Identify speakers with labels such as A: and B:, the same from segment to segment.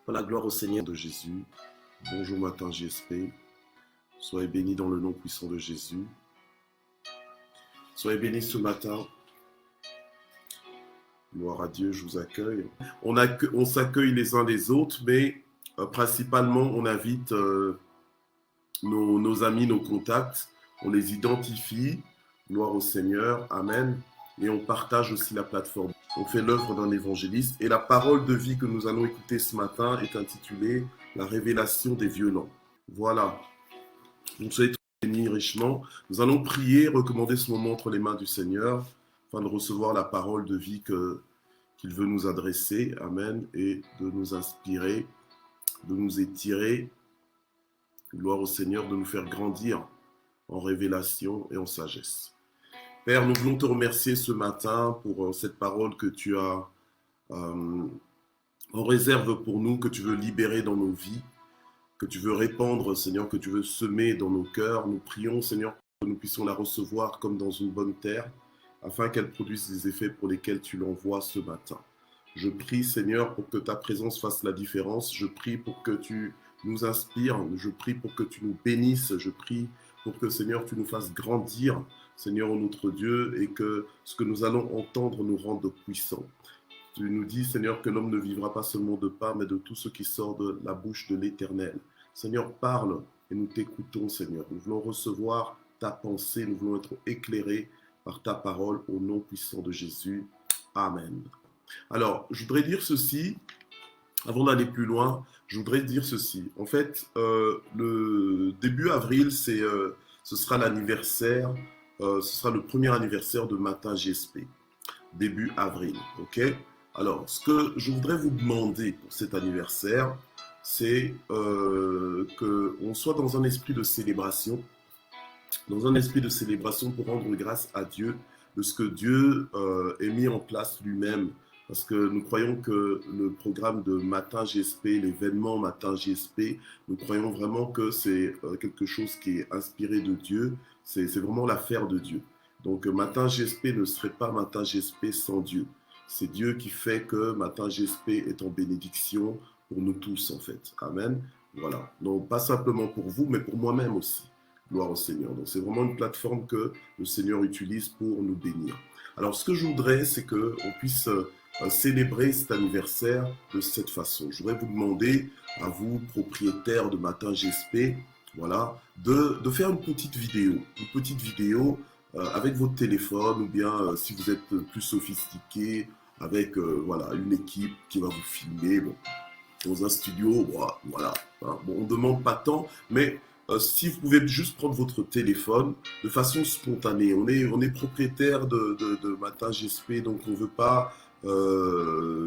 A: Voilà, gloire au Seigneur de Jésus. Bonjour matin JSP. Soyez bénis dans le nom puissant de Jésus. Soyez bénis ce matin. Gloire à Dieu, je vous accueille. On s'accueille les uns les autres, mais principalement, on invite nos amis, nos contacts. On les identifie. Gloire au Seigneur. Amen. Et on partage aussi la plateforme. On fait l'œuvre d'un évangéliste. Et la parole de vie que nous allons écouter ce matin est intitulée « La révélation des violents ». Voilà. Donc soyez bénis richement. Nous allons prier, recommander ce moment entre les mains du Seigneur, afin de recevoir la parole de vie qu'il veut nous adresser. Amen. Et de nous inspirer, de nous étirer. Gloire au Seigneur, de nous faire grandir en révélation et en sagesse. Père, nous voulons te remercier ce matin pour cette parole que tu as en réserve pour nous, que tu veux libérer dans nos vies, que tu veux répandre, Seigneur, que tu veux semer dans nos cœurs. Nous prions, Seigneur, que nous puissions la recevoir comme dans une bonne terre, afin qu'elle produise les effets pour lesquels tu l'envoies ce matin. Je prie, Seigneur, pour que ta présence fasse la différence. Je prie pour que tu nous inspires. Je prie pour que tu nous bénisses. Je prie pour que, Seigneur, tu nous fasses grandir, Seigneur, notre Dieu, et que ce que nous allons entendre nous rende puissants. Tu nous dis, Seigneur, que l'homme ne vivra pas seulement de pain, mais de tout ce qui sort de la bouche de l'Éternel. Seigneur, parle et nous t'écoutons, Seigneur. Nous voulons recevoir ta pensée, nous voulons être éclairés par ta parole au nom puissant de Jésus. Amen. Alors, je voudrais dire ceci, avant d'aller plus loin, je voudrais dire ceci. En fait, le début avril, ce sera l'anniversaire, ce sera le premier anniversaire de Matin GSP. Début avril, ok? Alors, ce que je voudrais vous demander pour cet anniversaire, c'est qu'on soit dans un esprit de célébration, pour rendre grâce à Dieu de ce que Dieu ait mis en place lui-même. Parce que nous croyons que le programme de Matin GSP, l'événement Matin GSP, nous croyons vraiment que c'est quelque chose qui est inspiré de Dieu, c'est vraiment l'affaire de Dieu. Donc Matin GSP ne serait pas Matin GSP sans Dieu. C'est Dieu qui fait que Matin GSP est en bénédiction pour nous tous en fait. Amen. Voilà. Donc pas simplement pour vous, mais pour moi-même aussi. Gloire au Seigneur. Donc c'est vraiment une plateforme que le Seigneur utilise pour nous bénir. Alors ce que je voudrais, c'est qu'on puisse célébrer cet anniversaire de cette façon. Je voudrais vous demander à vous, propriétaires de Matin GSP, voilà, de faire une petite vidéo avec votre téléphone, ou bien si vous êtes plus sophistiqué, avec voilà, une équipe qui va vous filmer, bon, dans un studio, voilà. Hein. Bon, on ne demande pas tant, mais si vous pouvez juste prendre votre téléphone de façon spontanée. On est propriétaire de Matin GSP, donc on ne veut pas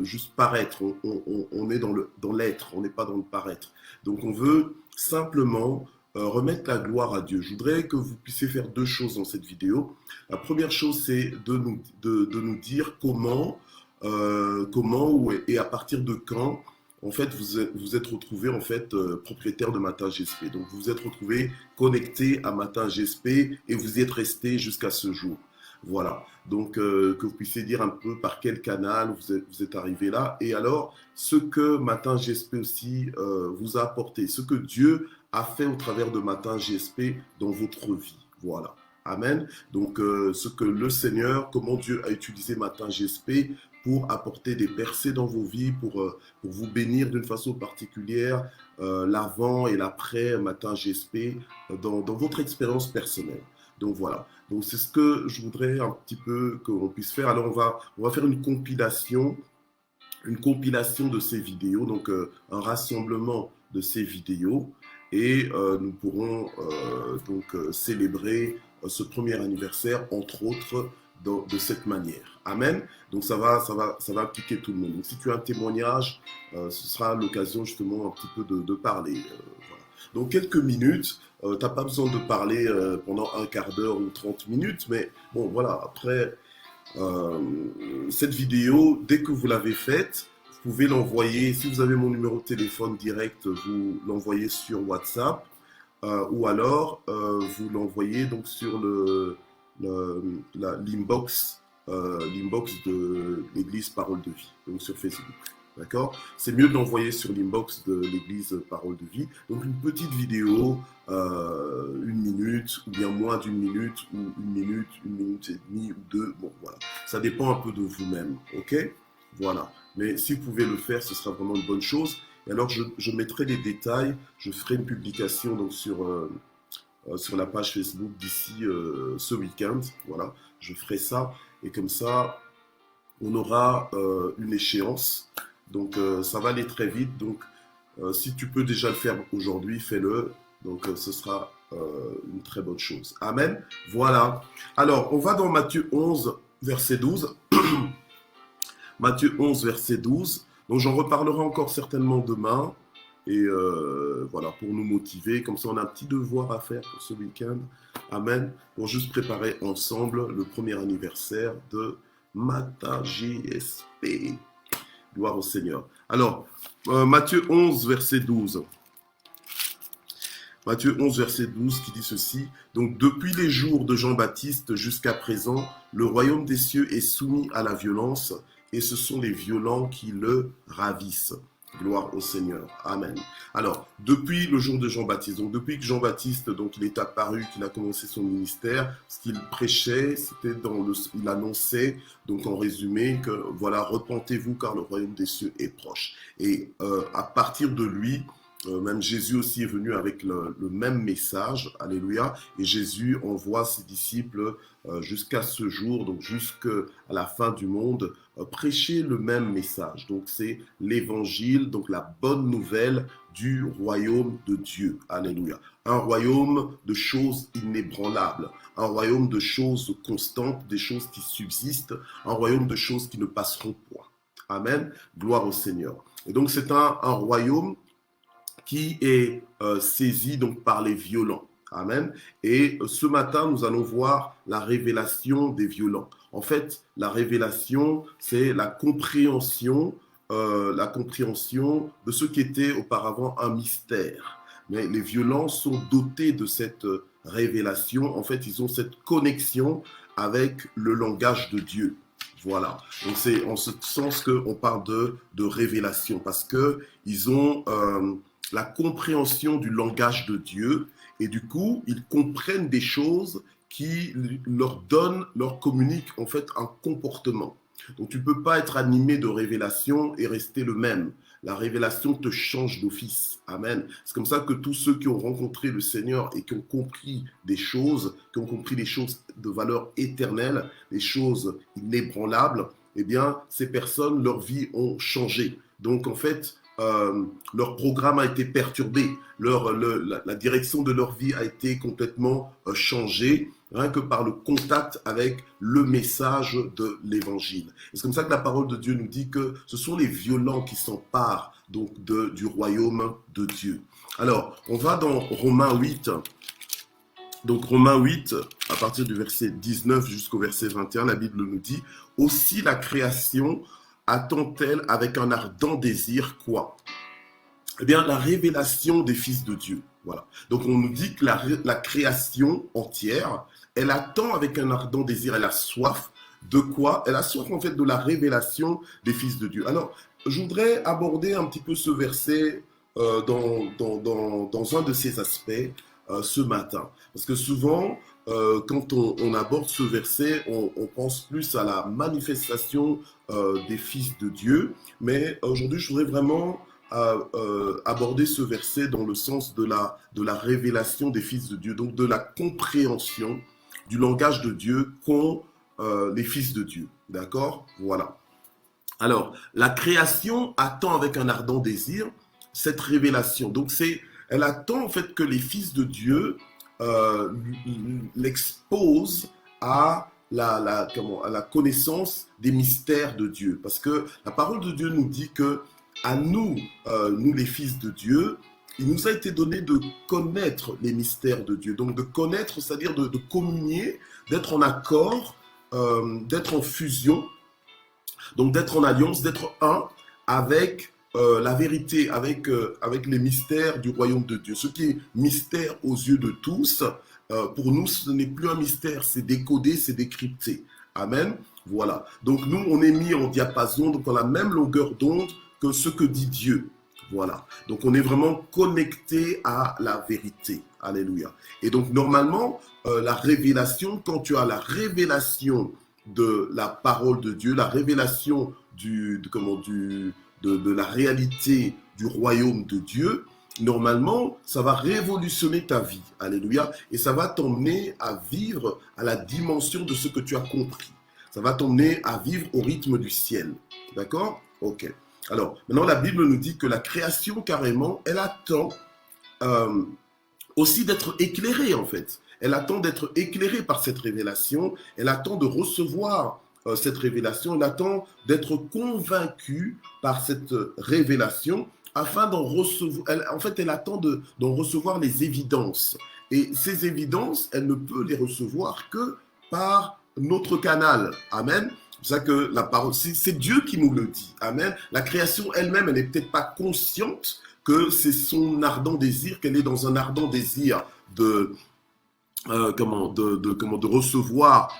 A: juste paraître. On est dans l'être, on n'est pas dans le paraître. Donc on veut simplement remettre la gloire à Dieu. Je voudrais que vous puissiez faire deux choses dans cette vidéo. La première chose, c'est de nous dire comment et à partir de quand en fait, vous êtes retrouvé en fait propriétaire de Matin GSP. Donc, vous vous êtes retrouvé connecté à Matin GSP et vous y êtes resté jusqu'à ce jour. Voilà. Donc, que vous puissiez dire un peu par quel canal vous êtes arrivé là. Et alors, ce que Matin GSP aussi vous a apporté, ce que Dieu a fait au travers de Matin GSP dans votre vie. Voilà. Amen. Donc, ce que le Seigneur, comment Dieu a utilisé Matin GSP pour apporter des percées dans vos vies, pour vous bénir d'une façon particulière, l'avant et l'après Matin GSP, dans votre expérience personnelle. Donc voilà, donc c'est ce que je voudrais un petit peu qu'on puisse faire. Alors on va faire une compilation de ces vidéos, donc un rassemblement de ces vidéos, et nous pourrons célébrer ce premier anniversaire, entre autres, de cette manière. Amen. Donc ça va impliquer tout le monde. Donc si tu as un témoignage, ce sera l'occasion justement un petit peu de parler. Voilà. Donc quelques minutes, tu n'as pas besoin de parler pendant un quart d'heure ou 30 minutes, mais bon voilà, après cette vidéo, dès que vous l'avez faite, vous pouvez l'envoyer, si vous avez mon numéro de téléphone direct, vous l'envoyez sur WhatsApp, ou alors vous l'envoyez donc sur l'inbox de l'église Parole de Vie, donc sur Facebook. D'accord? C'est mieux de l'envoyer sur l'inbox de l'église Parole de Vie. Donc une petite vidéo, 1 minute, ou bien moins d'1 minute, ou 1 minute et demie, ou 2. Bon, voilà. Ça dépend un peu de vous-même. OK? Voilà. Mais si vous pouvez le faire, ce sera vraiment une bonne chose. Et alors, je mettrai les détails. Je ferai une publication donc, sur la page Facebook d'ici ce week-end. Voilà. Je ferai ça. Et comme ça, on aura une échéance. Donc, ça va aller très vite. Donc, si tu peux déjà le faire aujourd'hui, fais-le. Donc, ce sera une très bonne chose. Amen. Voilà. Alors, on va dans Matthieu 11, verset 12. Matthieu 11, verset 12. Donc, j'en reparlerai encore certainement demain. Et voilà, pour nous motiver. Comme ça, on a un petit devoir à faire pour ce week-end. Amen. Pour juste préparer ensemble le premier anniversaire de Matin GSP. Gloire au Seigneur. Alors, Matthieu 11, verset 12. Matthieu 11, verset 12 qui dit ceci. Donc, depuis les jours de Jean-Baptiste jusqu'à présent, le royaume des cieux est soumis à la violence et ce sont les violents qui le ravissent. Gloire au Seigneur. Amen. Alors, depuis le jour de Jean-Baptiste, donc depuis que Jean-Baptiste, donc il est apparu, qu'il a commencé son ministère, ce qu'il prêchait, c'était il annonçait, donc en résumé, que voilà, repentez-vous car le royaume des cieux est proche. Et à partir de lui, même Jésus aussi est venu avec le même message, alléluia, et Jésus envoie ses disciples jusqu'à ce jour, donc jusqu'à la fin du monde, prêcher le même message. Donc c'est l'évangile, donc la bonne nouvelle du royaume de Dieu, alléluia. Un royaume de choses inébranlables, un royaume de choses constantes, des choses qui subsistent, un royaume de choses qui ne passeront point. Amen, gloire au Seigneur. Et donc c'est un royaume qui est saisi donc par les violents. Amen. Et ce matin, nous allons voir la révélation des violents. En fait, la révélation, c'est la compréhension de ce qui était auparavant un mystère. Mais les violents sont dotés de cette révélation. En fait, ils ont cette connexion avec le langage de Dieu. Voilà. Donc c'est en ce sens qu'on parle de révélation, parce que ils ont la compréhension du langage de Dieu, et du coup, ils comprennent des choses qui leur communiquent en fait un comportement. Donc tu ne peux pas être animé de révélation et rester le même. La révélation te change d'office. Amen. C'est comme ça que tous ceux qui ont rencontré le Seigneur et qui ont compris des choses, qui ont compris des choses de valeur éternelle, des choses inébranlables, eh bien, ces personnes, leur vie ont changé. Donc en fait, leur programme a été perturbé, la direction de leur vie a été complètement changée, rien que par le contact avec le message de l'évangile. C'est comme ça que la parole de Dieu nous dit que ce sont les violents qui s'emparent donc du royaume de Dieu. Alors, on va dans Romains 8. Donc Romains 8, à partir du verset 19 jusqu'au verset 21, la Bible nous dit « Aussi la création attend-elle avec un ardent désir quoi ? Eh bien, la révélation des fils de Dieu. Voilà. Donc, on nous dit que la création entière, elle attend avec un ardent désir, elle a soif de quoi ? Elle a soif, en fait, de la révélation des fils de Dieu. Alors, je voudrais aborder un petit peu ce verset dans un de ses aspects ce matin. Parce que souvent, quand on aborde ce verset, on pense plus à la manifestation des fils de Dieu. Mais aujourd'hui, je voudrais vraiment aborder ce verset dans le sens de la révélation des fils de Dieu, donc de la compréhension du langage de Dieu qu'ont les fils de Dieu. D'accord ? Voilà. Alors, la création attend avec un ardent désir cette révélation. Donc, elle attend en fait que les fils de Dieu l'exposent à la connaissance des mystères de Dieu. Parce que la parole de Dieu nous dit que à nous les fils de Dieu, il nous a été donné de connaître les mystères de Dieu. Donc de connaître, c'est-à-dire de communier, d'être en accord, d'être en fusion, donc d'être en alliance, d'être un avec la vérité, avec les mystères du royaume de Dieu. Ce qui est mystère aux yeux de tous, pour nous, ce n'est plus un mystère, c'est décodé, c'est décrypté. Amen. Voilà. Donc nous, on est mis en diapason, donc on a la même longueur d'onde que ce que dit Dieu. Voilà. Donc, on est vraiment connecté à la vérité. Alléluia. Et donc, normalement, la révélation, quand tu as la révélation de la parole de Dieu, la révélation de la réalité du royaume de Dieu, normalement, ça va révolutionner ta vie. Alléluia. Et ça va t'emmener à vivre à la dimension de ce que tu as compris. Ça va t'emmener à vivre au rythme du ciel. D'accord? Ok. Alors, maintenant, la Bible nous dit que la création, carrément, elle attend aussi d'être éclairée, en fait. Elle attend d'être éclairée par cette révélation. Elle attend de recevoir cette révélation. Elle attend d'être convaincue par cette révélation afin d'en recevoir. En fait, elle attend d'en recevoir les évidences. Et ces évidences, elle ne peut les recevoir que par notre canal. Amen. C'est ça que la parole, c'est Dieu qui nous le dit. Amen. La création elle-même, elle n'est peut-être pas consciente que c'est son ardent désir, qu'elle est dans un ardent désir de recevoir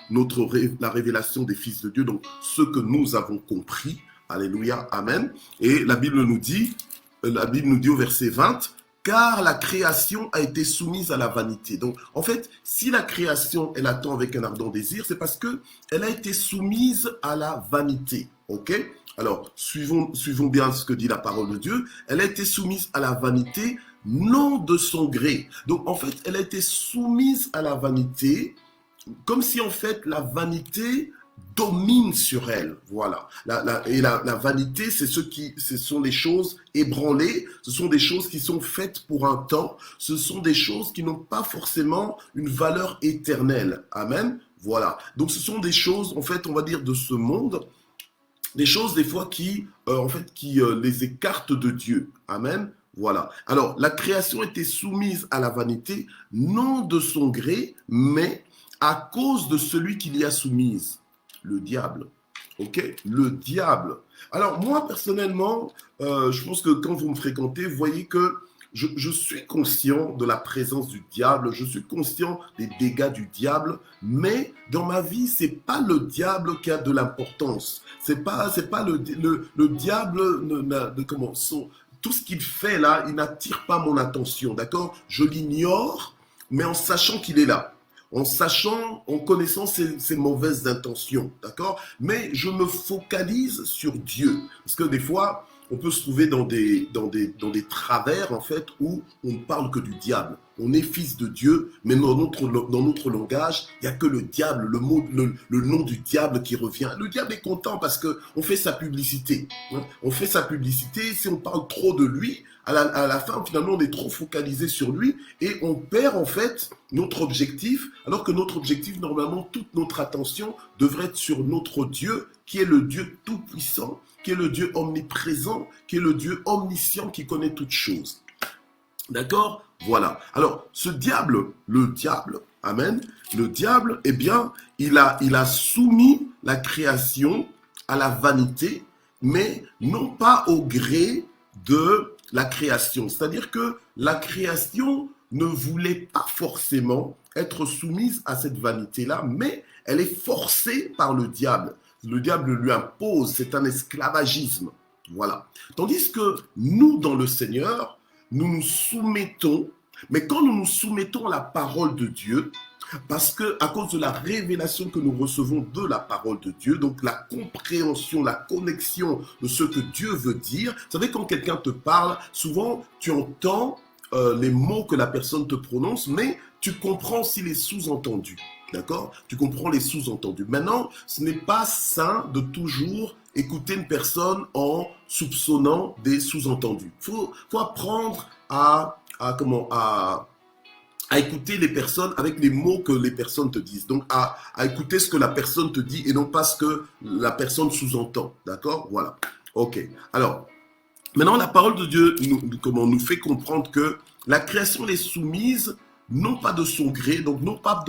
A: la révélation des fils de Dieu, donc ce que nous avons compris. Alléluia. Amen. Et la Bible nous dit au verset 20, car la création a été soumise à la vanité. Donc, en fait, si la création, elle attend avec un ardent désir, c'est parce que elle a été soumise à la vanité. Ok? Alors, suivons bien ce que dit la parole de Dieu. Elle a été soumise à la vanité, non de son gré. Donc, en fait, elle a été soumise à la vanité, comme si, en fait, la vanité domine sur elle, voilà. La vanité, ce sont les choses ébranlées, ce sont des choses qui sont faites pour un temps, ce sont des choses qui n'ont pas forcément une valeur éternelle, amen, voilà. Donc ce sont des choses, en fait, on va dire de ce monde, des choses des fois qui les écartent de Dieu, amen, voilà. Alors la création était soumise à la vanité, non de son gré, mais à cause de celui qui l'y a soumise. Le diable. Ok? Le diable. Alors, moi, personnellement, je pense que quand vous me fréquentez, vous voyez que je suis conscient de la présence du diable, je suis conscient des dégâts du diable, mais dans ma vie, c'est pas le diable qui a de l'importance. C'est pas le diable, tout ce qu'il fait là, il n'attire pas mon attention, d'accord? Je l'ignore, mais en sachant qu'il est là. En connaissant ses mauvaises intentions, d'accord? Mais je me focalise sur Dieu. Parce que des fois, on peut se trouver dans des travers, en fait, où on ne parle que du diable. On est fils de Dieu, mais dans notre langage, il n'y a que le diable, le nom du diable qui revient. Le diable est content parce qu'on fait sa publicité. Hein? On fait sa publicité, si on parle trop de lui, à la fin, finalement, on est trop focalisé sur lui et on perd en fait notre objectif, alors que notre objectif, normalement, toute notre attention devrait être sur notre Dieu, qui est le Dieu tout-puissant, qui est le Dieu omniprésent, qui est le Dieu omniscient, qui connaît toutes choses. D'accord? Voilà. Alors, ce diable, le diable, amen, le diable, eh bien, il a soumis la création à la vanité, mais non pas au gré de la création. C'est-à-dire que la création ne voulait pas forcément être soumise à cette vanité-là, mais elle est forcée par le diable. Le diable lui impose, c'est un esclavagisme. Voilà. Tandis que nous, dans le Seigneur, nous nous soumettons, mais quand nous nous soumettons à la parole de Dieu, parce que à cause de la révélation que nous recevons de la parole de Dieu, donc la compréhension, la connexion de ce que Dieu veut dire, vous savez, quand quelqu'un te parle, souvent tu entends les mots que la personne te prononce, mais tu comprends aussi les sous-entendus. D'accord? Tu comprends les sous-entendus. Maintenant, ce n'est pas sain de toujours écouter une personne en soupçonnant des sous-entendus. Faut apprendre à écouter les personnes avec les mots que les personnes te disent. Donc, à écouter ce que la personne te dit et non pas ce que la personne sous-entend. D'accord? Voilà. Ok. Alors, maintenant, la parole de Dieu nous fait comprendre que la création est soumise non pas de son gré, donc non pas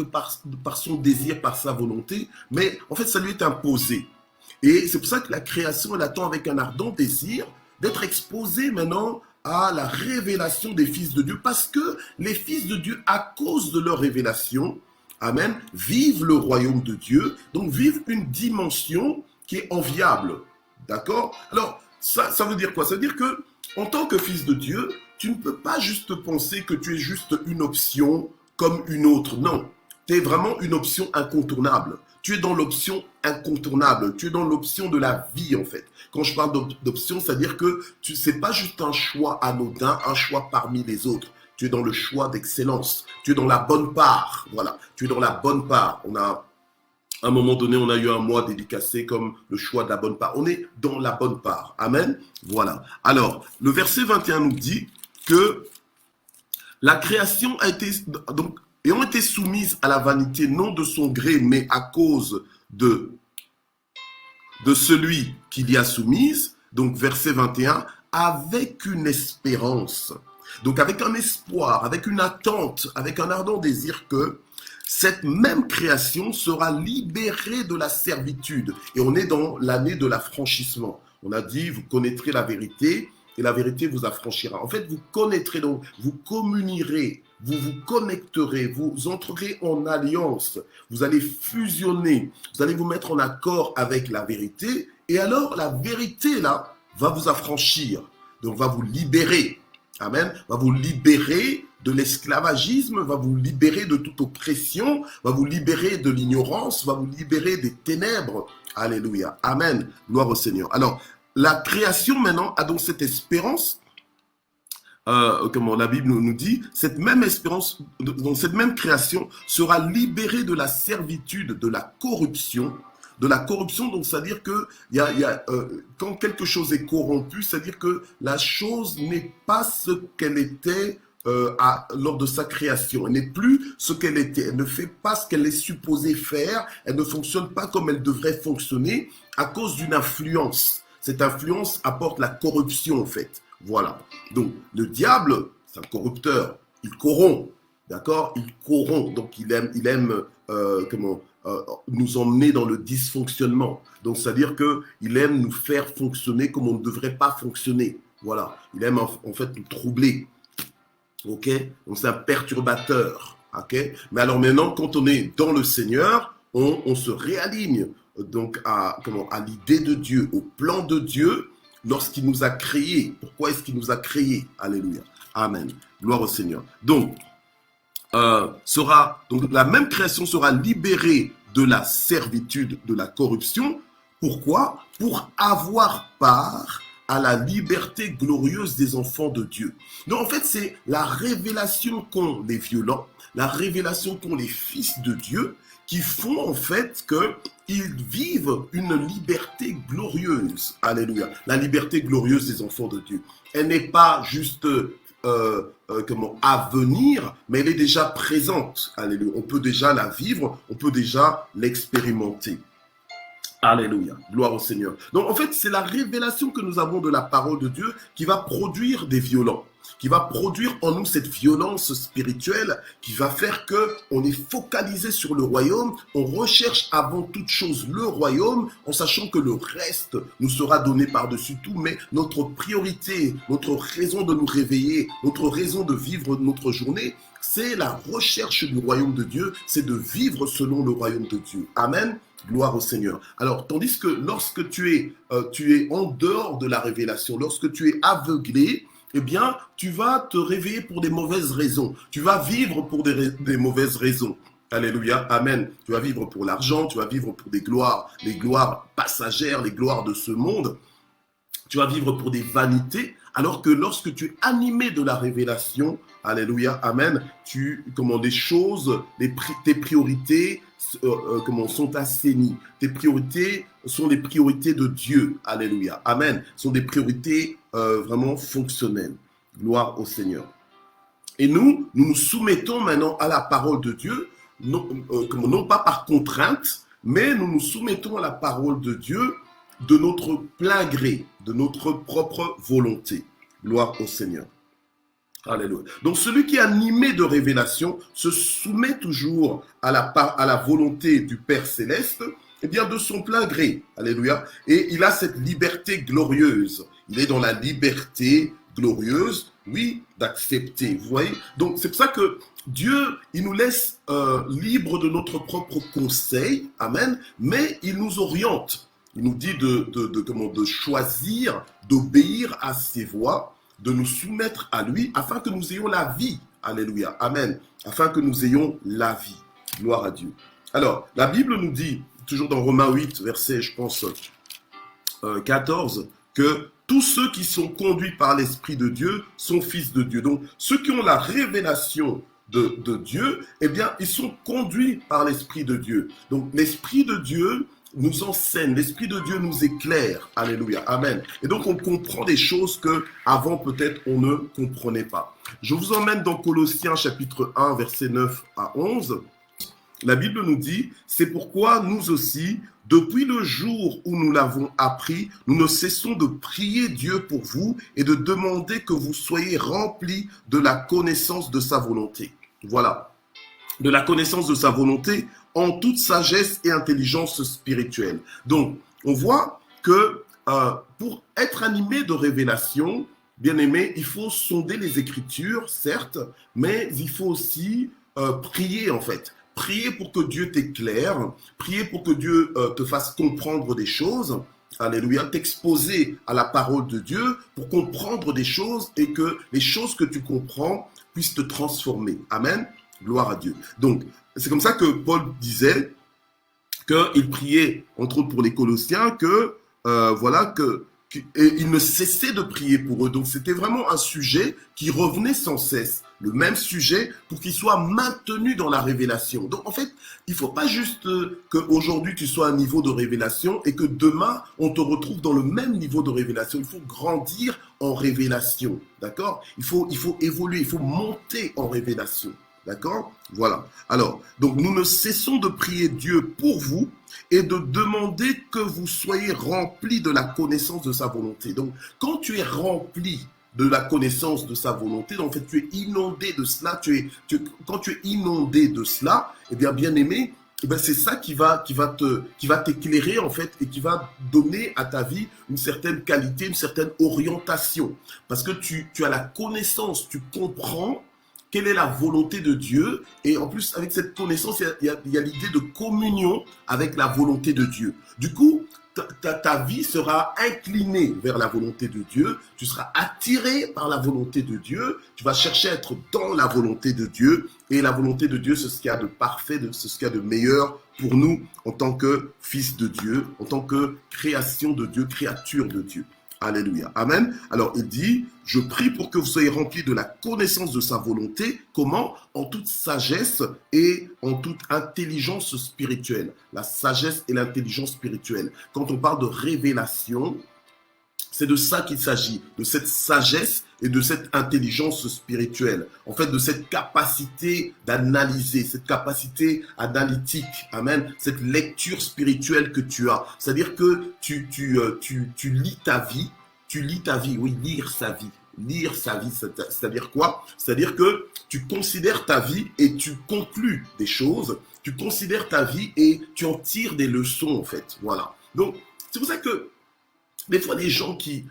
A: par son désir, par sa volonté, mais en fait, ça lui est imposé. Et c'est pour ça que la création, elle attend avec un ardent désir d'être exposée maintenant à la révélation des fils de Dieu, parce que les fils de Dieu, à cause de leur révélation, amen, vivent le royaume de Dieu, donc vivent une dimension qui est enviable. D'accord? Alors, Ça veut dire quoi? Ça veut dire que, en tant que fils de Dieu, tu ne peux pas juste penser que tu es juste une option comme une autre. Non, tu es vraiment une option incontournable. Tu es dans l'option incontournable. Tu es dans l'option de la vie, en fait. Quand je parle d'option, c'est-à-dire que ce n'est pas juste un choix anodin, un choix parmi les autres. Tu es dans le choix d'excellence. Tu es dans la bonne part. Voilà, tu es dans la bonne part. À un moment donné, on a eu un mois dédicacé comme le choix de la bonne part. On est dans la bonne part. Amen. Voilà. Alors, le verset 21 nous dit que la création a été, donc, ayant été soumise à la vanité, non de son gré, mais à cause de celui qui l'y a soumise. Donc, verset 21, avec une espérance. Donc, avec un espoir, avec une attente, avec un ardent désir que cette même création sera libérée de la servitude. Et on est dans l'année de l'affranchissement. On a dit, vous connaîtrez la vérité et la vérité vous affranchira. En fait, vous connaîtrez donc, vous communierez, vous vous connecterez, vous entrerez en alliance, vous allez fusionner, vous allez vous mettre en accord avec la vérité. Et alors, la vérité, là, va vous affranchir, donc va vous libérer. Amen. Va vous libérer de l'esclavagisme, va vous libérer de toute oppression, va vous libérer de l'ignorance, va vous libérer des ténèbres. Alléluia. Amen. Gloire au Seigneur. Alors, la création maintenant a donc cette espérance, comment la Bible nous dit, cette même espérance, donc cette même création sera libérée de la servitude, de la corruption. De la corruption, donc c'est-à-dire que quand quelque chose est corrompu, c'est-à-dire que la chose n'est pas ce qu'elle était lors de sa création. Elle n'est plus ce qu'elle était. Elle ne fait pas ce qu'elle est supposée faire. Elle ne fonctionne pas comme elle devrait fonctionner à cause d'une influence. Cette influence apporte la corruption, en fait. Voilà. Donc, le diable, c'est un corrupteur. Il corrompt. D'accord? Il corrompt. Donc, il aime nous emmener dans le dysfonctionnement. Donc, c'est-à-dire qu'il aime nous faire fonctionner comme on ne devrait pas fonctionner. Voilà. Il aime en fait nous troubler. Ok? Donc, c'est un perturbateur. Ok? Mais alors maintenant, quand on est dans le Seigneur, on se réaligne donc à l'idée de Dieu, au plan de Dieu lorsqu'il nous a créés. Pourquoi est-ce qu'il nous a créés? Alléluia. Amen. Gloire au Seigneur. Donc, la même création sera libérée de la servitude, de la corruption. Pourquoi? Pour avoir part à la liberté glorieuse des enfants de Dieu. Donc en fait, c'est la révélation qu'ont les violents, la révélation qu'ont les fils de Dieu, qui font en fait qu'ils vivent une liberté glorieuse. Alléluia. La liberté glorieuse des enfants de Dieu. Elle n'est pas juste à venir, mais elle est déjà présente. Alléluia. On peut déjà la vivre, on peut déjà l'expérimenter. Alléluia. Gloire au Seigneur. Donc en fait, c'est la révélation que nous avons de la parole de Dieu qui va produire des violents, qui va produire en nous cette violence spirituelle, qui va faire qu'on est focalisé sur le royaume, on recherche avant toute chose le royaume, en sachant que le reste nous sera donné par-dessus tout, mais notre priorité, notre raison de nous réveiller, notre raison de vivre notre journée, c'est la recherche du royaume de Dieu, c'est de vivre selon le royaume de Dieu. Amen. Gloire au Seigneur. Alors, tandis que lorsque tu es en dehors de la révélation, lorsque tu es aveuglé, eh bien, tu vas te réveiller pour des mauvaises raisons. Tu vas vivre pour des mauvaises raisons. Alléluia. Amen. Tu vas vivre pour l'argent, tu vas vivre pour des gloires, les gloires passagères, les gloires de ce monde. Tu vas vivre pour des vanités, alors que lorsque tu es animé de la révélation, alléluia, amen, des choses, tes priorités sont assainies. Tes priorités sont les priorités de Dieu, alléluia, amen, sont des priorités vraiment fonctionnelles. Gloire au Seigneur. Et nous nous soumettons maintenant à la parole de Dieu, non pas par contrainte, mais nous nous soumettons à la parole de Dieu de notre plein gré, de notre propre volonté. Gloire au Seigneur. Alléluia. Donc celui qui est animé de révélation se soumet toujours à la volonté du Père Céleste, et bien de son plein gré. Alléluia. Et il a cette liberté glorieuse. Il est dans la liberté glorieuse, oui, d'accepter. Vous voyez? Donc c'est pour ça que Dieu, il nous laisse libres de notre propre conseil. Amen. Mais il nous oriente. Il nous dit de choisir, d'obéir à ses voies, de nous soumettre à lui, afin que nous ayons la vie. Alléluia. Amen. Afin que nous ayons la vie. Gloire à Dieu. Alors, la Bible nous dit, toujours dans Romains 8, verset, je pense, 14, que tous ceux qui sont conduits par l'Esprit de Dieu sont fils de Dieu. Donc, ceux qui ont la révélation de Dieu, eh bien, ils sont conduits par l'Esprit de Dieu. Donc, l'Esprit de Dieu nous enseigne, l'Esprit de Dieu nous éclaire. Alléluia, amen. Et donc, on comprend des choses que avant peut-être on ne comprenait pas. Je vous emmène dans Colossiens chapitre 1, versets 9 à 11. La Bible nous dit, c'est pourquoi nous aussi, depuis le jour où nous l'avons appris, nous ne cessons de prier Dieu pour vous et de demander que vous soyez remplis de la connaissance de sa volonté. Voilà, de la connaissance de sa volonté en toute sagesse et intelligence spirituelle. Donc, on voit que pour être animé de révélation, bien aimé, il faut sonder les Écritures, certes, mais il faut aussi prier en fait. Prier pour que Dieu t'éclaire, prier pour que Dieu te fasse comprendre des choses, alléluia, t'exposer à la parole de Dieu pour comprendre des choses et que les choses que tu comprends puissent te transformer. Amen, gloire à Dieu. Donc, c'est comme ça que Paul disait qu'il priait, entre autres pour les Colossiens, et il ne cessait de prier pour eux. Donc, c'était vraiment un sujet qui revenait sans cesse. Le même sujet pour qu'il soit maintenu dans la révélation. Donc, en fait, il ne faut pas juste qu'aujourd'hui, tu sois à un niveau de révélation et que demain, on te retrouve dans le même niveau de révélation. Il faut grandir en révélation, d'accord ? Il faut évoluer, il faut monter en révélation, d'accord ? Voilà. Alors, donc, nous ne cessons de prier Dieu pour vous et de demander que vous soyez remplis de la connaissance de sa volonté. Donc, quand tu es rempli de la connaissance de sa volonté, donc en fait, tu es inondé de cela, quand tu es inondé de cela, eh bien aimé, eh bien, c'est ça qui va t'éclairer en fait et qui va donner à ta vie une certaine qualité, une certaine orientation. Parce que tu as la connaissance, tu comprends quelle est la volonté de Dieu et en plus avec cette connaissance, il y a l'idée de communion avec la volonté de Dieu. Du coup, ta vie sera inclinée vers la volonté de Dieu, tu seras attiré par la volonté de Dieu, tu vas chercher à être dans la volonté de Dieu, et la volonté de Dieu, c'est ce qu'il y a de parfait, c'est ce qu'il y a de meilleur pour nous en tant que fils de Dieu, en tant que création de Dieu, créature de Dieu. Alléluia. Amen. Alors, il dit, je prie pour que vous soyez remplis de la connaissance de sa volonté. Comment ? En toute sagesse et en toute intelligence spirituelle. La sagesse et l'intelligence spirituelle. Quand on parle de révélation, c'est de ça qu'il s'agit, de cette sagesse et de cette intelligence spirituelle. En fait, de cette capacité d'analyser, cette capacité analytique, amen, cette lecture spirituelle que tu as. C'est-à-dire que tu lis ta vie, oui, lire sa vie. Lire sa vie, c'est-à-dire quoi ? C'est-à-dire que tu considères ta vie et tu conclus des choses, tu considères ta vie et tu en tires des leçons, en fait. Voilà. Donc, c'est pour ça que des fois, les gens qui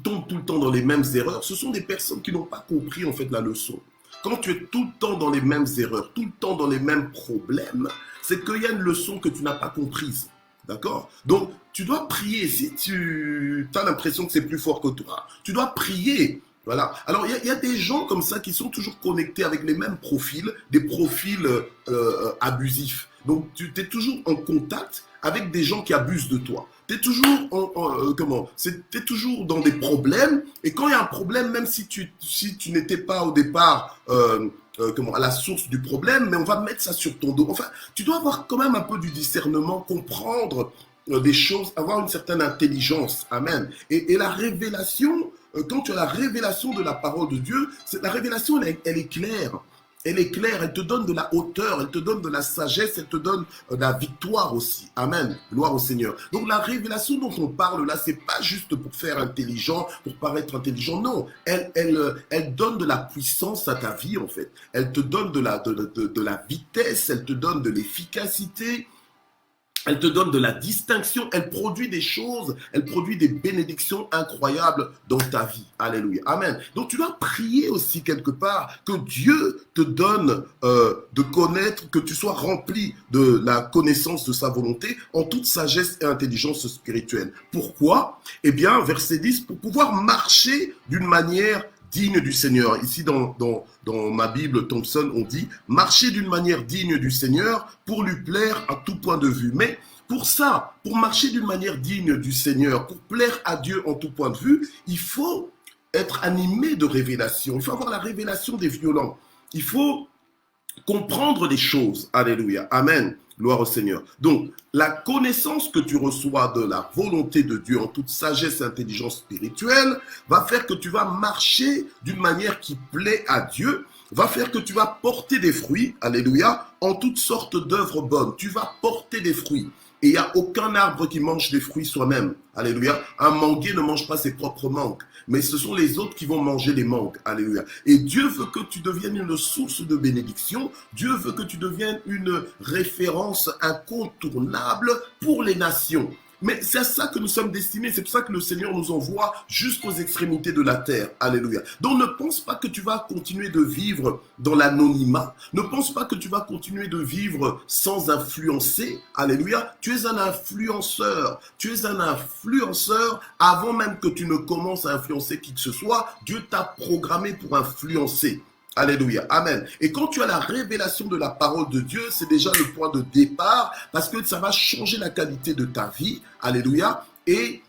A: tombent tout le temps dans les mêmes erreurs, ce sont des personnes qui n'ont pas compris en fait la leçon. Quand tu es tout le temps dans les mêmes erreurs, tout le temps dans les mêmes problèmes, c'est qu'il y a une leçon que tu n'as pas comprise. D'accord ? Donc, tu dois prier. Si tu as l'impression que c'est plus fort que toi, tu dois prier. Voilà. Alors, il y a des gens comme ça qui sont toujours connectés avec les mêmes profils, des profils abusifs. Donc, tu es toujours en contact avec des gens qui abusent de toi. Tu es toujours t'es toujours dans des problèmes, et quand il y a un problème, même si tu n'étais pas au départ à la source du problème, mais on va mettre ça sur ton dos. Enfin, tu dois avoir quand même un peu du discernement, comprendre des choses, avoir une certaine intelligence. Amen. Et la révélation, quand tu as la révélation de la parole de Dieu, la révélation, elle est claire. Elle est claire, elle te donne de la hauteur, elle te donne de la sagesse, elle te donne de la victoire aussi. Amen. Gloire au Seigneur. Donc la révélation dont on parle là, c'est pas juste pour faire intelligent, pour paraître intelligent. Non, elle donne de la puissance à ta vie en fait. Elle te donne de la vitesse, elle te donne de l'efficacité. Elle te donne de la distinction, elle produit des choses, elle produit des bénédictions incroyables dans ta vie. Alléluia. Amen. Donc tu dois prier aussi quelque part que Dieu te donne de connaître, que tu sois rempli de la connaissance de sa volonté en toute sagesse et intelligence spirituelle. Pourquoi? Eh bien, verset 10, pour pouvoir marcher d'une manière digne du Seigneur. Ici, dans ma Bible, Thompson, on dit « Marcher d'une manière digne du Seigneur pour lui plaire à tout point de vue ». Mais pour ça, pour marcher d'une manière digne du Seigneur, pour plaire à Dieu en tout point de vue, il faut être animé de révélation. Il faut avoir la révélation des violents. Il faut comprendre les choses. Alléluia. Amen. Gloire au Seigneur. Donc, la connaissance que tu reçois de la volonté de Dieu en toute sagesse et intelligence spirituelle va faire que tu vas marcher d'une manière qui plaît à Dieu, va faire que tu vas porter des fruits, alléluia, en toutes sortes d'œuvres bonnes. Tu vas porter des fruits. Et il n'y a aucun arbre qui mange des fruits soi-même. Alléluia. Un manguier ne mange pas ses propres mangues, mais ce sont les autres qui vont manger les mangues. Alléluia. Et Dieu veut que tu deviennes une source de bénédiction. Dieu veut que tu deviennes une référence incontournable pour les nations. Mais c'est à ça que nous sommes destinés. C'est pour ça que le Seigneur nous envoie jusqu'aux extrémités de la terre. Alléluia. Donc ne pense pas que tu vas continuer de vivre dans l'anonymat. Ne pense pas que tu vas continuer de vivre sans influencer. Alléluia. Tu es un influenceur. Tu es un influenceur avant même que tu ne commences à influencer qui que ce soit. Dieu t'a programmé pour influencer. Alléluia, amen. Et quand tu as la révélation de la parole de Dieu, c'est déjà le point de départ parce que ça va changer la qualité de ta vie. Alléluia. Et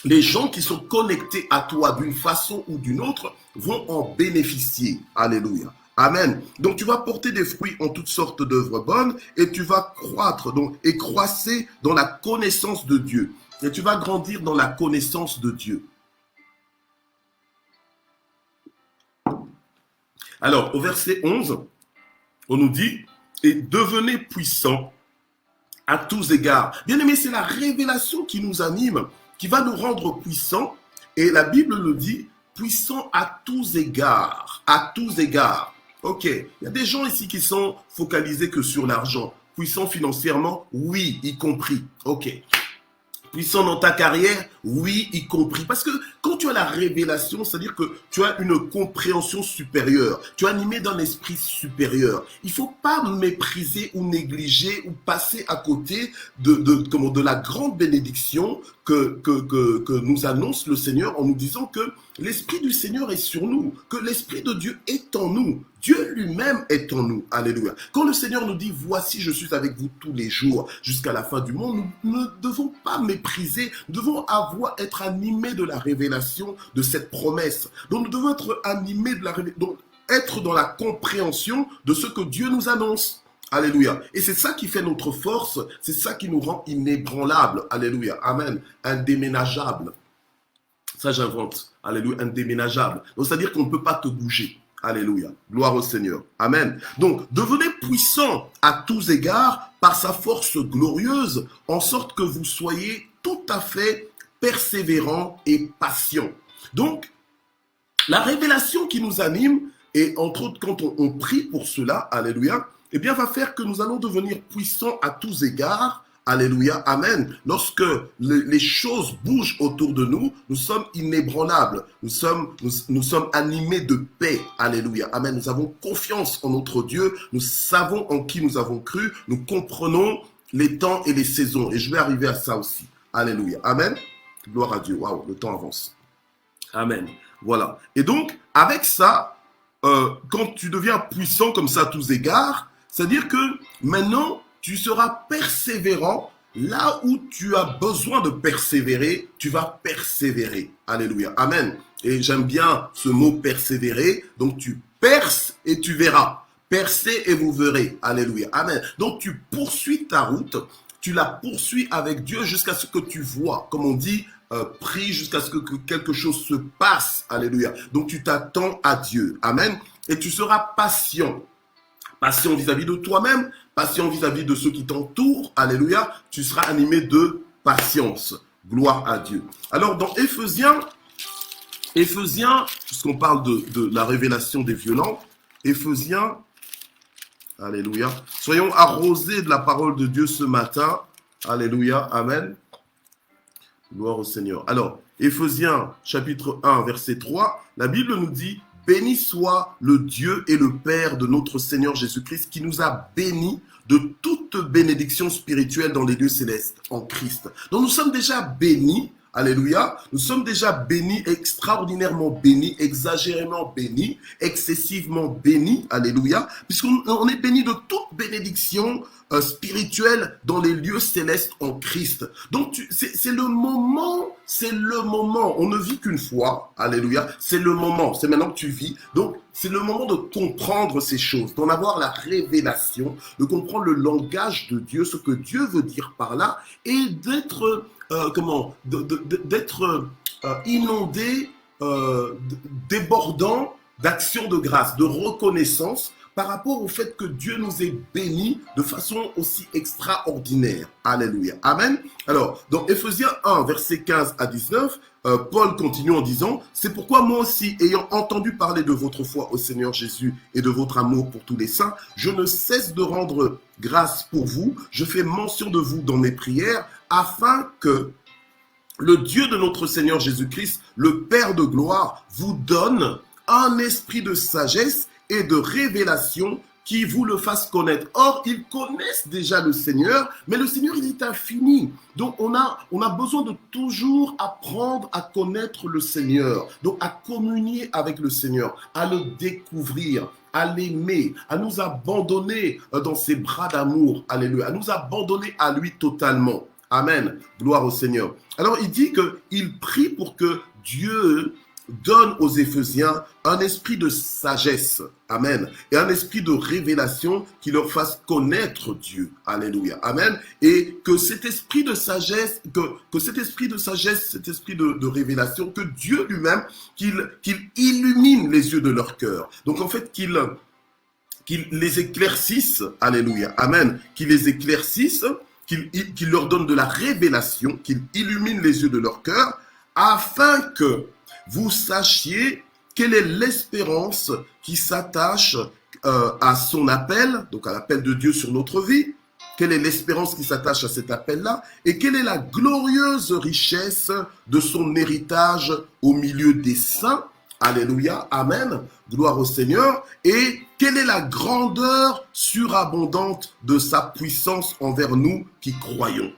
A: les gens qui sont connectés à toi d'une façon ou d'une autre vont en bénéficier. Alléluia. Amen. Donc tu vas porter des fruits en toutes sortes d'œuvres bonnes et tu vas croître et croisser dans la connaissance de Dieu. Et tu vas grandir dans la connaissance de Dieu. Alors, au verset 11, on nous dit « Et devenez puissants à tous égards ». Bien aimé, c'est la révélation qui nous anime, qui va nous rendre puissants. Et la Bible le dit « puissants à tous égards ». À tous égards. Ok, il y a des gens ici qui sont focalisés que sur l'argent. Puissants financièrement, oui, y compris. Ok. Puissant dans ta carrière, oui, y compris. Parce que quand tu as la révélation, c'est-à-dire que tu as une compréhension supérieure, tu es animé d'un esprit supérieur. Il ne faut pas mépriser ou négliger ou passer à côté de la grande bénédiction que nous annonce le Seigneur en nous disant que l'Esprit du Seigneur est sur nous, que l'Esprit de Dieu est en nous. Dieu lui-même est en nous. Alléluia. Quand le Seigneur nous dit « Voici, je suis avec vous tous les jours jusqu'à la fin du monde », nous ne devons pas mépriser, nous devons être animés de la révélation de cette promesse. Donc nous devons être animés de la révélation, donc être dans la compréhension de ce que Dieu nous annonce. Alléluia. Et c'est ça qui fait notre force, c'est ça qui nous rend inébranlables. Alléluia. Amen. Indéménageables. Ça j'invente. Alléluia. Indéménageable. Donc c'est-à-dire qu'on ne peut pas te bouger. Alléluia. Gloire au Seigneur. Amen. Donc, devenez puissants à tous égards par sa force glorieuse, en sorte que vous soyez tout à fait persévérants et patients. Donc, la révélation qui nous anime, et entre autres quand on prie pour cela, alléluia, eh bien, va faire que nous allons devenir puissants à tous égards. Alléluia, amen. Lorsque les choses bougent autour de nous, nous sommes inébranlables. Nous sommes animés de paix. Alléluia, amen. Nous avons confiance en notre Dieu. Nous savons en qui nous avons cru. Nous comprenons les temps et les saisons. Et je vais arriver à ça aussi. Alléluia, amen. Gloire à Dieu. Waouh, le temps avance. Amen. Voilà. Et donc, avec ça, quand tu deviens puissant comme ça à tous égards, c'est-à-dire que maintenant, tu seras persévérant là où tu as besoin de persévérer, tu vas persévérer. Alléluia. Amen. Et j'aime bien ce mot persévérer. Donc tu perces et tu verras. Percez et vous verrez. Alléluia. Amen. Donc tu poursuis ta route. Tu la poursuis avec Dieu jusqu'à ce que tu vois. Comme on dit, prie jusqu'à ce que quelque chose se passe. Alléluia. Donc tu t'attends à Dieu. Amen. Et tu seras patient. Patient vis-à-vis de toi-même, patient vis-à-vis de ceux qui t'entourent, alléluia, tu seras animé de patience. Gloire à Dieu. Alors dans Éphésiens, puisqu'on parle de la révélation des violents, Éphésiens, alléluia, soyons arrosés de la parole de Dieu ce matin, Alléluia, amen. Gloire au Seigneur. Alors, Éphésiens chapitre 1, verset 3, la Bible nous dit « Béni soit le Dieu et le Père de notre Seigneur Jésus-Christ qui nous a bénis de toute bénédiction spirituelle dans les lieux célestes en Christ. » Donc nous sommes déjà bénis. Alléluia. Nous sommes déjà bénis, extraordinairement bénis, exagérément bénis, excessivement bénis. Alléluia. Puisqu'on est bénis de toute bénédiction spirituelle dans les lieux célestes en Christ. Donc c'est le moment, on ne vit qu'une fois. Alléluia. C'est le moment, c'est maintenant que tu vis. Donc c'est le moment de comprendre ces choses, d'en avoir la révélation, de comprendre le langage de Dieu, ce que Dieu veut dire par là, et d'être d'être inondé, débordant d'actions de grâce, de reconnaissance par rapport au fait que Dieu nous ait bénis de façon aussi extraordinaire. Alléluia. Amen. Alors, dans Éphésiens 1, versets 15 à 19, Paul continue en disant « C'est pourquoi moi aussi, ayant entendu parler de votre foi au Seigneur Jésus et de votre amour pour tous les saints, je ne cesse de rendre grâce pour vous. Je fais mention de vous dans mes prières, afin que le Dieu de notre Seigneur Jésus-Christ, le Père de gloire, vous donne un esprit de sagesse et de révélation qui vous le fasse connaître. » Or, ils connaissent déjà le Seigneur, mais le Seigneur, il est infini. Donc, on a besoin de toujours apprendre à connaître le Seigneur, donc à communier avec le Seigneur, à le découvrir, à l'aimer, à nous abandonner dans ses bras d'amour. Alléluia. À nous abandonner à lui totalement. Amen. Gloire au Seigneur. Alors, il dit qu'il prie pour que Dieu donne aux Éphésiens un esprit de sagesse, amen, et un esprit de révélation qui leur fasse connaître Dieu, alléluia, amen, et que cet esprit de sagesse, cet esprit de révélation, que Dieu lui-même, qu'il illumine les yeux de leur cœur, donc en fait qu'il les éclaircisse, alléluia, amen, qu'il les éclaircisse, qu'il leur donne de la révélation, qu'il illumine les yeux de leur cœur, afin que vous sachiez quelle est l'espérance qui s'attache à son appel, donc à l'appel de Dieu sur notre vie, quelle est l'espérance qui s'attache à cet appel-là, et quelle est la glorieuse richesse de son héritage au milieu des saints. Alléluia, amen, gloire au Seigneur, et quelle est la grandeur surabondante de sa puissance envers nous qui croyons.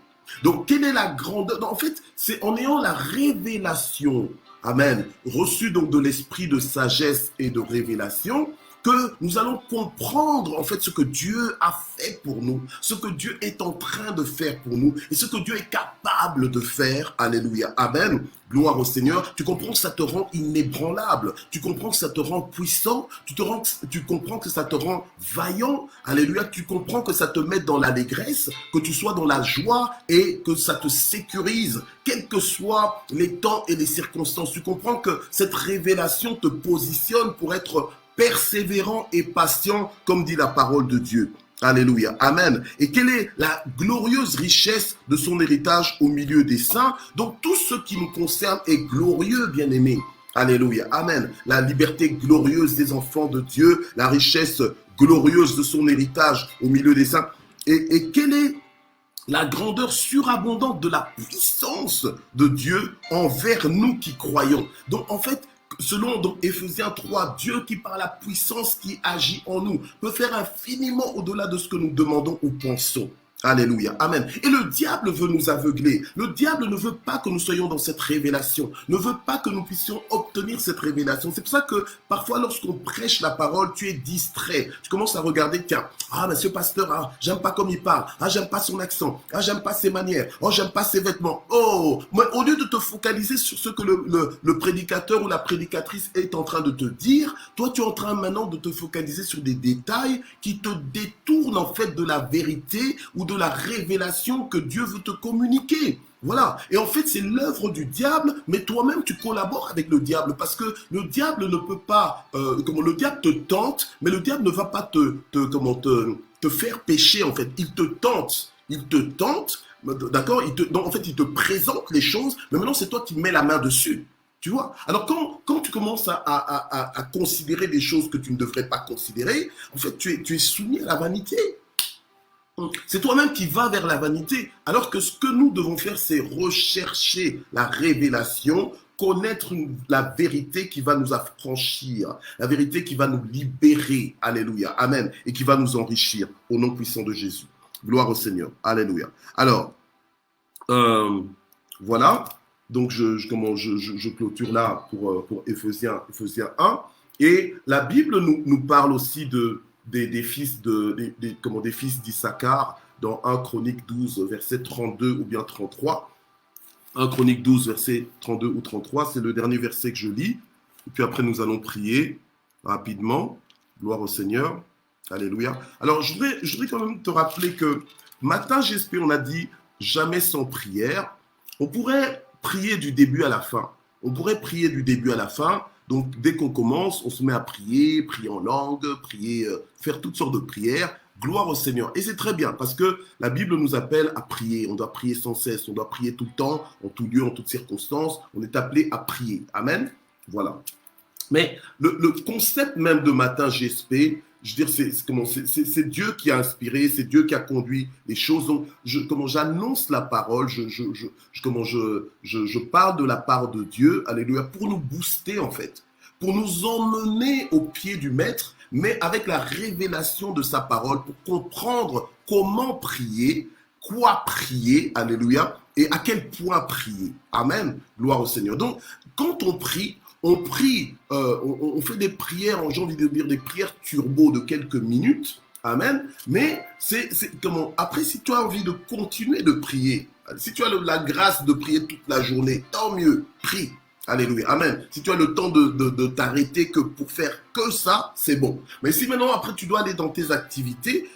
A: Donc, quelle est la grandeur? En fait, c'est en ayant la révélation, amen, reçue donc de l'esprit de sagesse et de révélation, que nous allons comprendre en fait ce que Dieu a fait pour nous, ce que Dieu est en train de faire pour nous et ce que Dieu est capable de faire. Alléluia, amen, gloire au Seigneur. Tu comprends que ça te rend inébranlable, tu comprends que ça te rend puissant, tu comprends que ça te rend vaillant. Alléluia, tu comprends que ça te met dans l'allégresse, que tu sois dans la joie et que ça te sécurise, quels que soient les temps et les circonstances. Tu comprends que cette révélation te positionne pour être persévérant et patient, comme dit la parole de Dieu. Alléluia, amen. Et quelle est la glorieuse richesse de son héritage au milieu des saints? Donc tout ce qui nous concerne est glorieux, bien-aimés. Alléluia, amen. La liberté glorieuse des enfants de Dieu, la richesse glorieuse de son héritage au milieu des saints. Et quelle est la grandeur surabondante de la puissance de Dieu envers nous qui croyons? Donc en fait, selon donc Éphésiens 3, Dieu qui par la puissance qui agit en nous peut faire infiniment au-delà de ce que nous demandons ou pensons. Alléluia, amen. Et le diable veut nous aveugler. Le diable ne veut pas que nous soyons dans cette révélation, ne veut pas que nous puissions obtenir cette révélation. C'est pour ça que parfois lorsqu'on prêche la parole, tu es distrait. Tu commences à regarder, tiens, monsieur pasteur, j'aime pas comme il parle, j'aime pas son accent, j'aime pas ses manières, j'aime pas ses vêtements. Mais au lieu de te focaliser sur ce que le prédicateur ou la prédicatrice est en train de te dire, toi tu es en train maintenant de te focaliser sur des détails qui te détournent en fait de la vérité ou de la révélation que Dieu veut te communiquer. Voilà. Et en fait, c'est l'œuvre du diable, mais toi-même, tu collabores avec le diable parce que le diable ne peut pas, le diable te tente, mais le diable ne va pas te faire pécher, en fait. Il te tente, d'accord? Donc, en fait, il te présente les choses, mais maintenant, c'est toi qui mets la main dessus. Tu vois? Alors, quand tu commences à considérer des choses que tu ne devrais pas considérer, en fait, tu es soumis à la vanité. C'est toi-même qui vas vers la vanité. Alors que ce que nous devons faire, c'est rechercher la révélation, connaître la vérité qui va nous affranchir, la vérité qui va nous libérer. Alléluia. Amen. Et qui va nous enrichir au nom puissant de Jésus. Gloire au Seigneur. Alléluia. Alors, voilà. Donc, je clôture là pour Éphésiens 1. Et la Bible nous parle aussi des fils des fils d'Issachar dans 1 Chronique 12, verset 32 ou bien 33. 1 Chronique 12, verset 32 ou 33, c'est le dernier verset que je lis. Et puis après, nous allons prier rapidement. Gloire au Seigneur. Alléluia. Alors, je voudrais quand même te rappeler que matin, j'espère, on a dit jamais sans prière. On pourrait prier du début à la fin. On pourrait prier du début à la fin. Donc, dès qu'on commence, on se met à prier en langue, faire toutes sortes de prières. Gloire au Seigneur. Et c'est très bien parce que la Bible nous appelle à prier. On doit prier sans cesse. On doit prier tout le temps, en tout lieu, en toutes circonstances. On est appelé à prier. Amen. Voilà. Mais le concept même de matin GSP, je veux dire, c'est Dieu qui a inspiré, c'est Dieu qui a conduit les choses. Donc, comment j'annonce la parole, je parle de la part de Dieu, alléluia, pour nous booster en fait, pour nous emmener au pied du Maître, mais avec la révélation de sa parole, pour comprendre comment prier, quoi prier, alléluia, et à quel point prier. Amen, gloire au Seigneur. Donc, quand on prie, on fait des prières, j'ai envie de dire des prières turbo de quelques minutes, amen, mais après, si tu as envie de continuer de prier, si tu as la grâce de prier toute la journée, tant mieux, prie, alléluia, amen. Si tu as le temps de t'arrêter que pour faire que ça, c'est bon. Mais si maintenant, après, tu dois aller dans tes activités,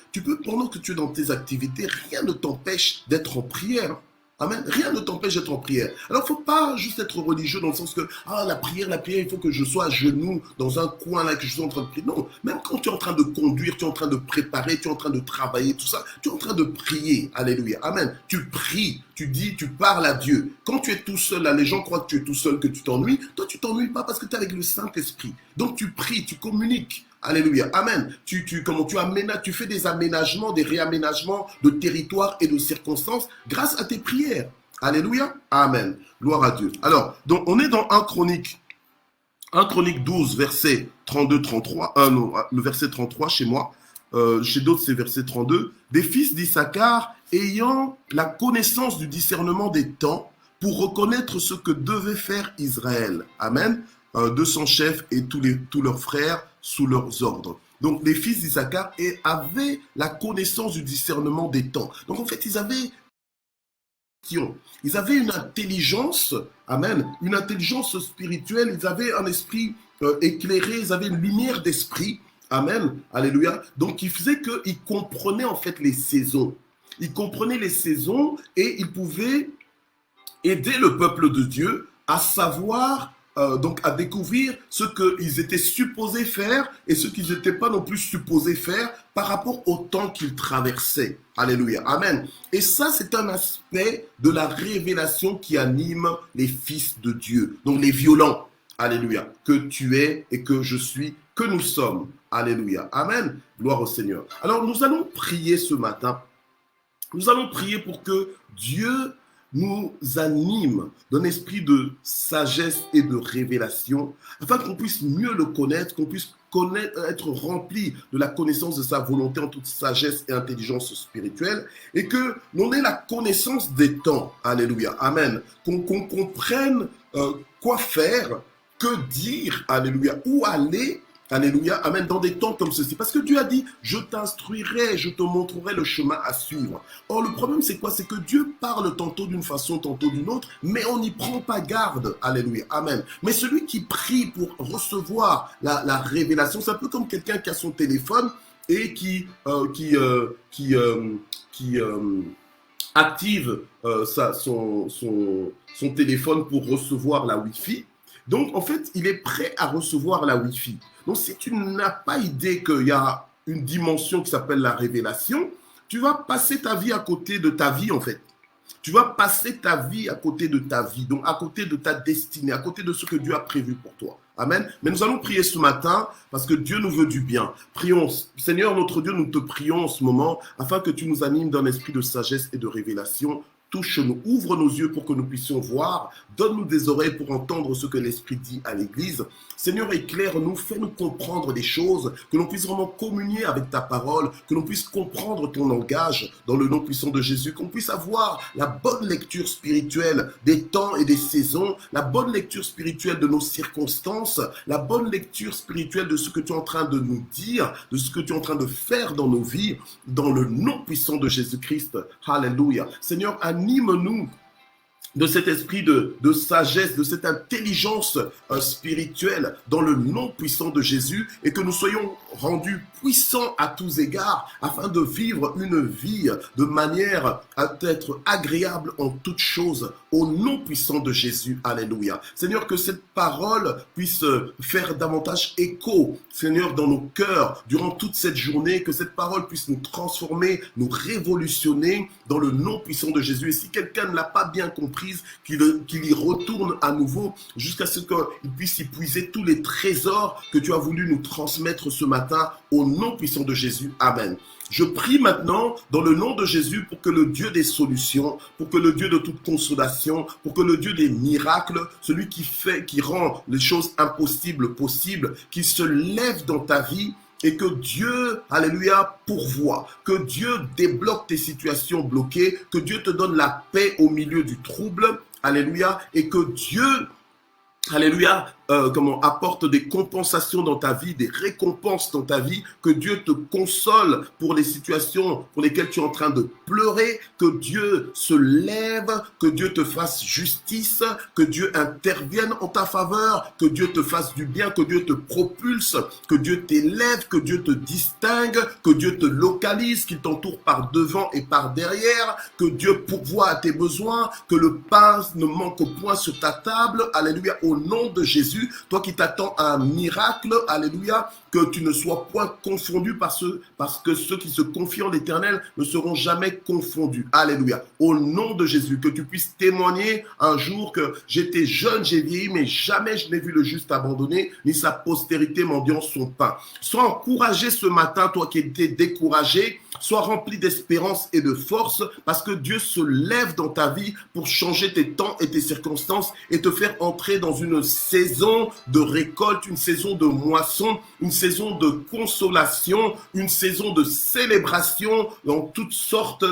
A: pendant que tu es dans tes activités, rien ne t'empêche d'être en prière. Amen. Rien ne t'empêche d'être en prière. Alors, il ne faut pas juste être religieux dans le sens que, la prière, il faut que je sois à genoux dans un coin là, que je suis en train de prier. Non, même quand tu es en train de conduire, tu es en train de préparer, tu es en train de travailler, tout ça, tu es en train de prier. Alléluia. Amen. Tu pries, tu parles à Dieu. Quand tu es tout seul, là, les gens croient que tu es tout seul, que tu t'ennuies. Toi, tu t'ennuies pas parce que tu es avec le Saint-Esprit. Donc, tu pries, tu communiques. Alléluia. Amen. Tu fais des aménagements, des réaménagements de territoire et de circonstances grâce à tes prières. Alléluia. Amen. Gloire à Dieu. Alors, donc, on est dans 1 Chronique 12, verset 32-33. Le verset 33 chez moi. Chez d'autres, c'est verset 32. Des fils d'Issachar ayant la connaissance du discernement des temps pour reconnaître ce que devait faire Israël. Amen. 200 chefs et tous leurs frères sous leurs ordres. Donc, les fils d'Issachar avaient la connaissance du discernement des temps. Donc, en fait, ils avaient une intelligence, amen, une intelligence spirituelle, ils avaient un esprit éclairé, ils avaient une lumière d'esprit, amen, alléluia. Donc, qui faisait qu'ils comprenaient en fait les saisons. Ils comprenaient les saisons et ils pouvaient aider le peuple de Dieu à savoir donc à découvrir ce qu'ils étaient supposés faire et ce qu'ils n'étaient pas non plus supposés faire par rapport au temps qu'ils traversaient. Alléluia. Amen. Et ça, c'est un aspect de la révélation qui anime les fils de Dieu. Donc les violents. Alléluia. Que tu es et que je suis, que nous sommes. Alléluia. Amen. Gloire au Seigneur. Alors nous allons prier ce matin. Nous allons prier pour que Dieu nous anime d'un esprit de sagesse et de révélation, afin qu'on puisse mieux le connaître, qu'on puisse être rempli de la connaissance de sa volonté en toute sagesse et intelligence spirituelle, et que l'on ait la connaissance des temps. Alléluia. Amen. Qu'on comprenne quoi faire, que dire, alléluia, où aller. Alléluia, amen, dans des temps comme ceci. Parce que Dieu a dit, je t'instruirai, je te montrerai le chemin à suivre. Or, le problème, c'est quoi? C'est que Dieu parle tantôt d'une façon, tantôt d'une autre, mais on n'y prend pas garde. Alléluia, amen. Mais celui qui prie pour recevoir la révélation, c'est un peu comme quelqu'un qui a son téléphone et qui active son téléphone pour recevoir la Wi-Fi. Donc, en fait, il est prêt à recevoir la Wi-Fi. Donc, si tu n'as pas idée qu'il y a une dimension qui s'appelle la révélation, tu vas passer ta vie à côté de ta vie, en fait. Tu vas passer ta vie à côté de ta vie, donc à côté de ta destinée, à côté de ce que Dieu a prévu pour toi. Amen. Mais nous allons prier ce matin parce que Dieu nous veut du bien. Prions. Seigneur, notre Dieu, nous te prions en ce moment afin que tu nous animes d'un esprit de sagesse et de révélation. Touche-nous, ouvre nos yeux pour que nous puissions voir, donne-nous des oreilles pour entendre ce que l'Esprit dit à l'Église. Seigneur, éclaire-nous, fais-nous comprendre des choses, que l'on puisse vraiment communier avec ta parole, que l'on puisse comprendre ton langage dans le nom puissant de Jésus, qu'on puisse avoir la bonne lecture spirituelle des temps et des saisons, la bonne lecture spirituelle de nos circonstances, la bonne lecture spirituelle de ce que tu es en train de nous dire, de ce que tu es en train de faire dans nos vies, dans le nom puissant de Jésus-Christ. Alléluia. Seigneur, anime-nous de cet esprit de sagesse, de cette intelligence spirituelle dans le nom puissant de Jésus et que nous soyons rendus puissants à tous égards afin de vivre une vie de manière à être agréable en toutes choses au nom puissant de Jésus. Alléluia. Seigneur, que cette parole puisse faire davantage écho, Seigneur, dans nos cœurs durant toute cette journée, que cette parole puisse nous transformer, nous révolutionner dans le nom puissant de Jésus. Et si quelqu'un ne l'a pas bien compris, qu'il y retourne à nouveau jusqu'à ce qu'il puisse y puiser tous les trésors que tu as voulu nous transmettre ce matin au nom puissant de Jésus. Amen. Je prie maintenant dans le nom de Jésus pour que le Dieu des solutions, pour que le Dieu de toute consolation, pour que le Dieu des miracles, celui qui rend les choses impossibles possibles, qu'il se lève dans ta vie et que Dieu, alléluia, pourvoie, que Dieu débloque tes situations bloquées, que Dieu te donne la paix au milieu du trouble, alléluia, et que Dieu, alléluia, apporte des compensations dans ta vie, des récompenses dans ta vie, que Dieu te console pour les situations pour lesquelles tu es en train de pleurer, que Dieu se lève, que Dieu te fasse justice, que Dieu intervienne en ta faveur, que Dieu te fasse du bien, que Dieu te propulse, que Dieu t'élève, que Dieu te distingue, que Dieu te localise, qu'il t'entoure par devant et par derrière, que Dieu pourvoie à tes besoins, que le pain ne manque point sur ta table, alléluia, au nom de Jésus. Toi qui t'attends à un miracle, alléluia, que tu ne sois point confondu parce que ceux qui se confient en l'Éternel ne seront jamais confondus. Alléluia. Au nom de Jésus, que tu puisses témoigner un jour que j'étais jeune, j'ai vieilli, mais jamais je n'ai vu le juste abandonné, ni sa postérité mendiant son pain. Sois encouragé ce matin, toi qui étais découragé, sois rempli d'espérance et de force, parce que Dieu se lève dans ta vie pour changer tes temps et tes circonstances et te faire entrer dans une saison de récolte, une saison de moisson, une saison de consolation, une saison de célébration dans toutes sortes,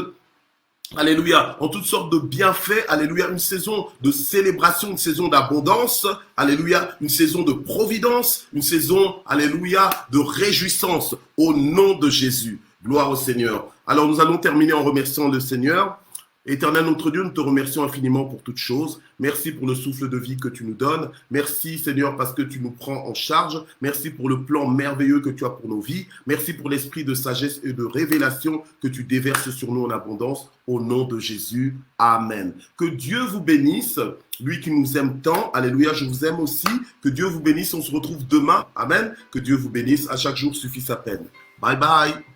A: alléluia, en toutes sortes de bienfaits, alléluia, une saison de célébration, une saison d'abondance, alléluia, une saison de providence, une saison, alléluia, de réjouissance au nom de Jésus. Gloire au Seigneur. Alors nous allons terminer en remerciant le Seigneur. Éternel notre Dieu, nous te remercions infiniment pour toutes choses. Merci pour le souffle de vie que tu nous donnes. Merci Seigneur parce que tu nous prends en charge. Merci pour le plan merveilleux que tu as pour nos vies. Merci pour l'esprit de sagesse et de révélation que tu déverses sur nous en abondance. Au nom de Jésus. Amen. Que Dieu vous bénisse, lui qui nous aime tant. Alléluia, je vous aime aussi. Que Dieu vous bénisse. On se retrouve demain. Amen. Que Dieu vous bénisse. À chaque jour suffit sa peine. Bye bye.